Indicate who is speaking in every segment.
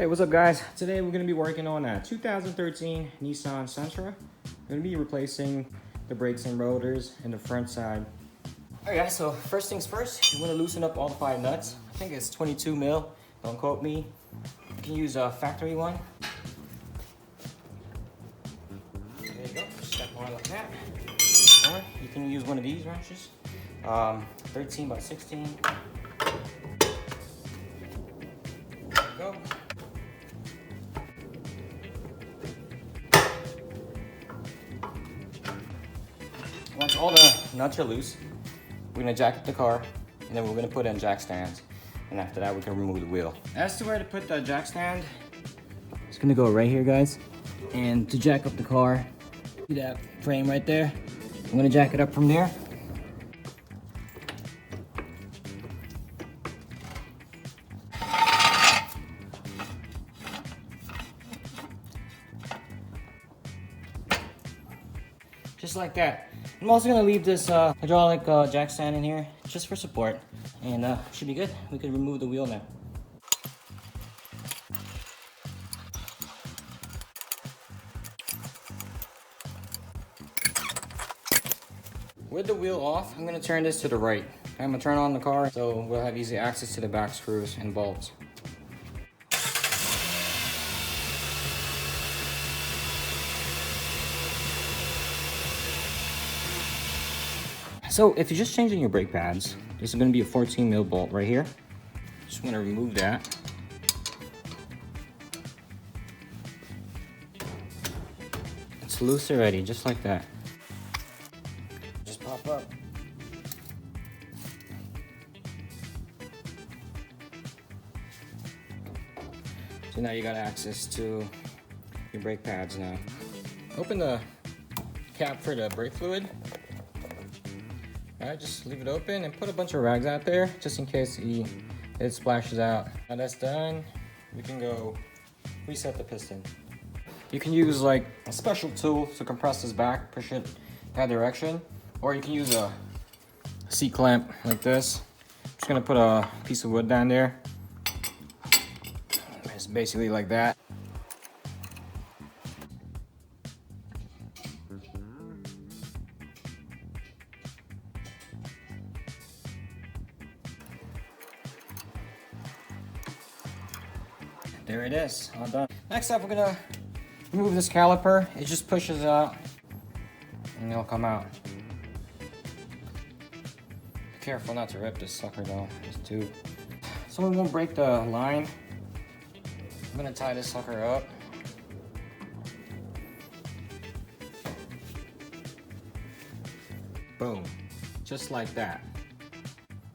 Speaker 1: Hey, what's up guys? Today we're going to be working on a 2013 Nissan Sentra. We're going to be replacing the brakes and rotors in the front side. Alright guys, so first things first, you want to loosen up all the 5 nuts. I think it's 22 mil, don't quote me. You can use a factory one. There you go, step one like that. Or you can use one of these wrenches, 13 by 16. There you go. Once all the nuts are loose, we're gonna jack up the car, and then we're gonna put in jack stands. And after that, we can remove the wheel. As to where to put the jack stand, it's gonna go right here, guys. And to jack up the car, see that frame right there? I'm gonna jack it up from there. Just like that. I'm also gonna leave this hydraulic jack stand in here just for support, and should be good. We can remove the wheel now. With the wheel off, I'm gonna turn this to the right. I'm gonna turn on the car so we'll have easy access to the back screws and bolts. So if you're just changing your brake pads, this is going to be a 14 mil bolt right here. Just want to remove that. It's loose already, just like that. Just pop up. So now you got access to your brake pads now. Open the cap for the brake fluid. Alright, just leave it open and put a bunch of rags out there just in case it splashes out. Now that's done, we can go reset the piston. You can use like a special tool to compress this back, push it that direction, or you can use a seat clamp like this. I'm just gonna put a piece of wood down there. It's basically like that. There it is, all done. Next up, we're gonna remove this caliper. It just pushes out and it'll come out. Be careful not to rip this sucker though, this tube. So we won't break the line. I'm gonna tie this sucker up. Boom, just like that.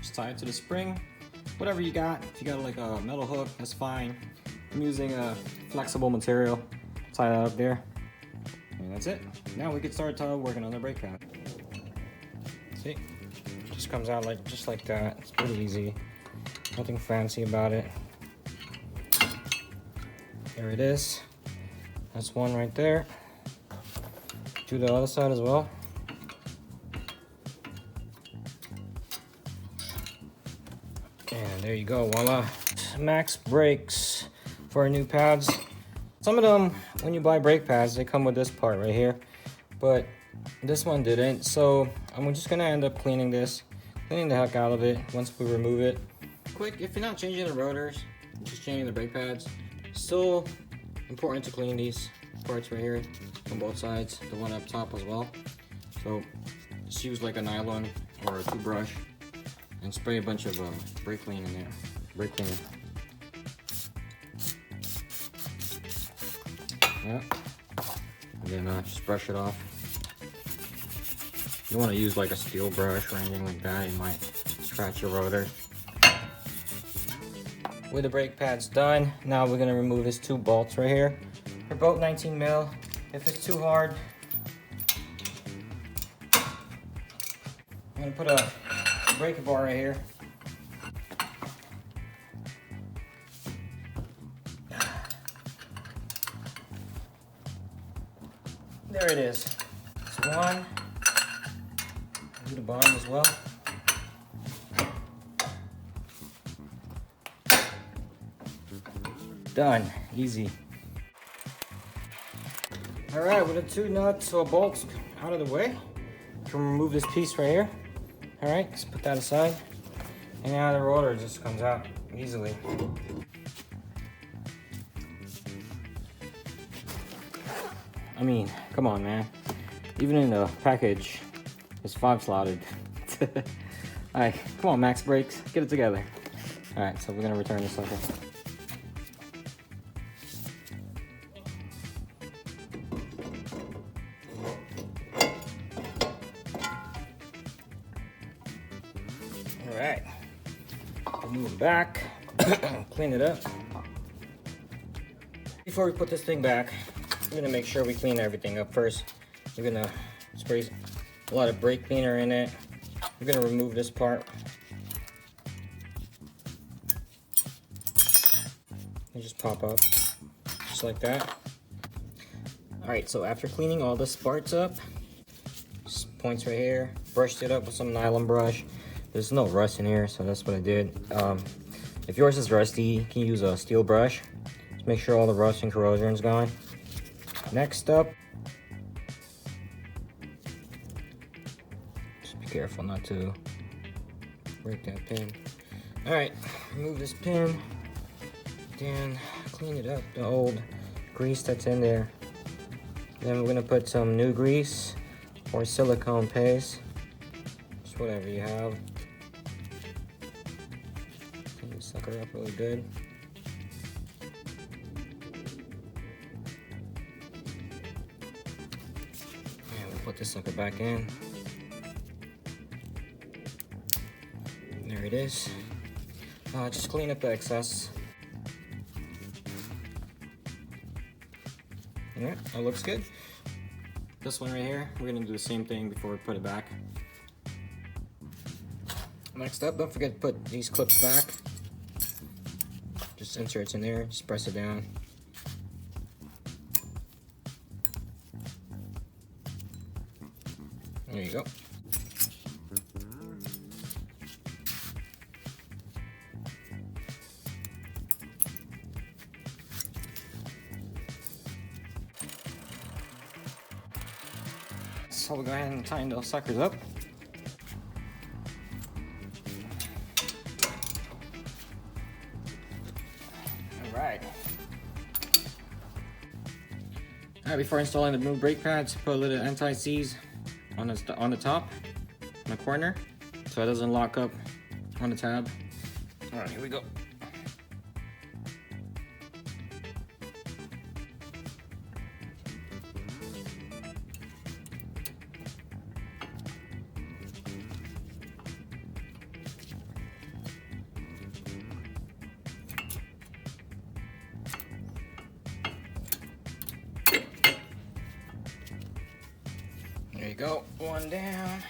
Speaker 1: Just tie it to the spring, whatever you got. If you got like a metal hook, that's fine. I'm using a flexible material, tie that up there, and that's it. Now we can start working on the brake pad. See, just comes out just like that. It's pretty easy, nothing fancy about it. There it is. That's one right there. Do the other side as well. And there you go, voila. Max brakes for our new pads. Some of them, when you buy brake pads, they come with this part right here, but this one didn't. So I'm just gonna end up cleaning the heck out of it once we remove it. Quick, if you're not changing the rotors, just changing the brake pads, still important to clean these parts right here on both sides, the one up top as well. So just use like a nylon or a toothbrush and spray a bunch of brake clean in there, brake cleaner. Yeah, and then just brush it off. You want to use like a steel brush or anything like that, you might scratch your rotor. With the brake pads done, now we're gonna remove these 2 bolts right here. They're both 19 mil. If it's too hard, I'm gonna put a brake bar right here. There it is. That's one. Do the bottom as well. Done, easy. All right, with the 2 nuts or bolts out of the way, you can remove this piece right here. All right, let's put that aside. And now the rotor just comes out easily. I mean, come on, man. Even in the package, it's 5 slotted. All right, come on, Max Brakes, get it together. All right, so we're gonna return this sucker. All right, move it back, clean it up. Before we put this thing back, we're gonna make sure we clean everything up first. We're gonna spray a lot of brake cleaner in it. We're gonna remove this part. And just pop up, just like that. All right, so after cleaning all the parts up, just points right here, brushed it up with some nylon brush. There's no rust in here, so that's what I did. If yours is rusty, you can use a steel brush. Just make sure all the rust and corrosion is gone. Next up, just be careful not to break that pin. All right, remove this pin, then clean it up, the old grease that's in there. Then we're gonna put some new grease or silicone paste, just whatever you have. Clean the sucker up really good. Put this sucker back in. There it is. Just clean up the excess. Yeah, that looks good. This one right here, we're gonna do the same thing before we put it back. Next up, don't forget to put these clips back. Just inserts in there, just press it down. There you go. So we'll go ahead and tighten those suckers up. All right. Before installing the new brake pads, put a little anti-seize on the top, in the corner, so it doesn't lock up on the tab. All right, here we go. There you go, one down.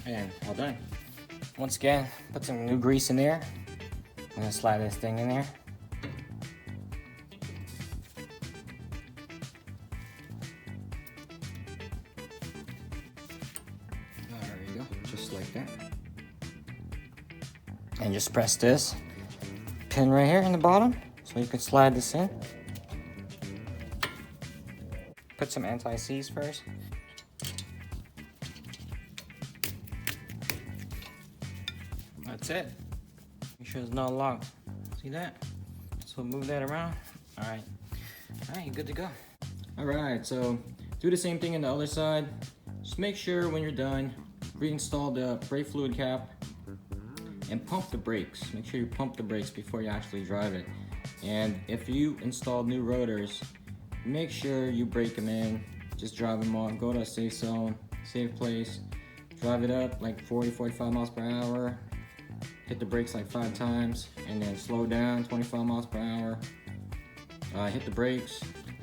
Speaker 1: And all done. Once again, put some new grease in there. I'm gonna slide this thing in there. There you go, just like that. And just press this pin right here in the bottom so you can slide this in. Put some anti-seize first. That's it. Make sure it's not locked. See that? So move that around. All right, you're good to go. All right, so do the same thing on the other side. Just make sure when you're done, reinstall the brake fluid cap and pump the brakes. Make sure you pump the brakes before you actually drive it. And if you install new rotors, make sure you break them in, just drive them on, go to a safe zone, safe place, drive it up like 40-45 miles per hour, hit the brakes like 5 times, and then slow down 25 miles per hour, hit the brakes,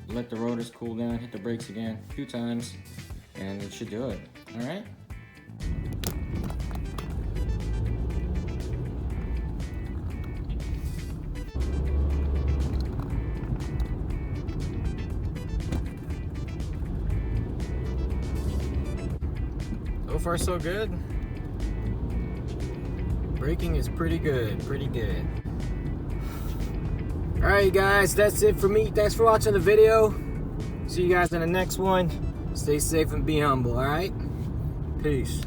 Speaker 1: let the rotors cool down, hit the brakes again a few times, and it should do it. All right. So far so good. Braking is pretty good, pretty good. All right, guys, that's it for me. Thanks for watching the video. See you guys in the next one. Stay safe and be humble, all right? Peace.